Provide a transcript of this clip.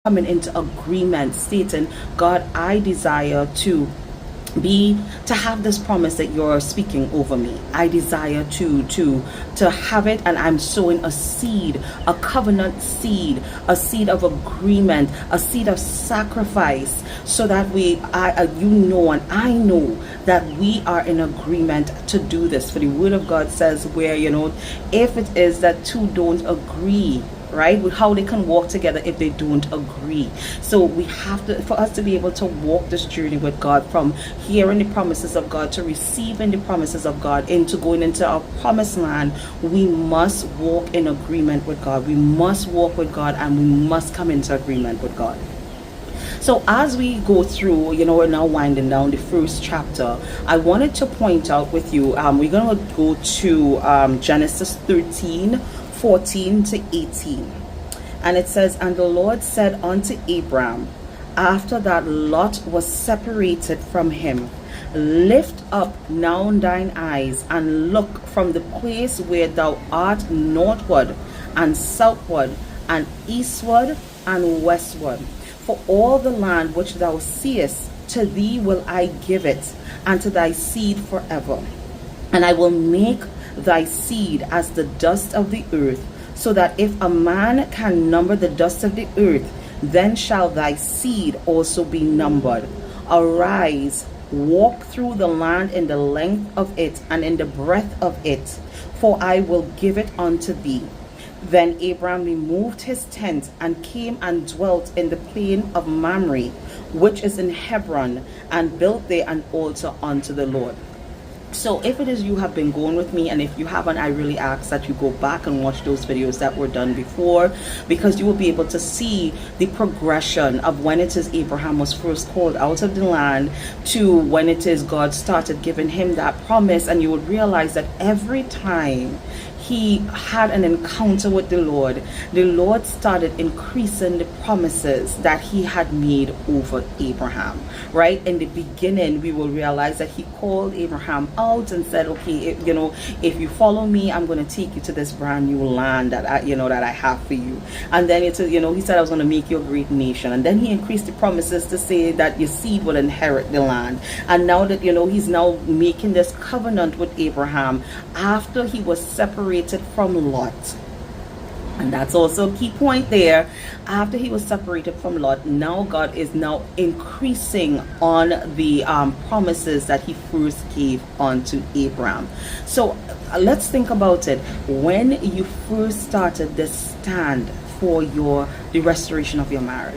coming into agreement, stating, God, I desire to have this promise that you're speaking over me. I desire to have it, and I'm sowing a seed, a covenant seed, a seed of agreement, a seed of sacrifice, so that and I know that we are in agreement to do this. For the word of God says, where if it is that two don't agree, right, with how they can walk together if they don't agree. So we have to, for us to be able to walk this journey with God, from hearing the promises of God to receiving the promises of God, into going into our promised land, we must walk in agreement with God. We must walk with God, and we must come into agreement with God. So as we go through, we're now winding down the first chapter. I wanted to point out with you, we're going to go to Genesis 13:14 to 18. And it says, And the Lord said unto Abram, after that Lot was separated from him, Lift up now thine eyes, and look from the place where thou art, northward and southward and eastward and westward. For all the land which thou seest, to thee will I give it, and to thy seed forever. And I will make thy seed as the dust of the earth, so that if a man can number the dust of the earth, then shall thy seed also be numbered. Arise, walk through the land in the length of it and in the breadth of it, for I will give it unto thee. Then Abram removed his tent and came and dwelt in the plain of Mamre, which is in Hebron, and built there an altar unto the Lord. So if it is you have been going with me, and if you haven't, I really ask that you go back and watch those videos that were done before, because you will be able to see the progression of when it is Abraham was first called out of the land to when it is God started giving him that promise. And you would realize that every time he had an encounter with the Lord started increasing the promises that he had made over Abraham. Right in the beginning, we will realize that he called Abraham out and said, okay, if you follow me, I'm going to take you to this brand new land that I have for you. And then he said, I was going to make you a great nation. And then he increased the promises to say that your seed will inherit the land. And now that he's now making this covenant with Abraham after he was separated from Lot. And that's also a key point there. After he was separated from Lot, now God is now increasing on the promises that he first gave unto Abraham. So let's think about it. When you first started this stand for the restoration of your marriage,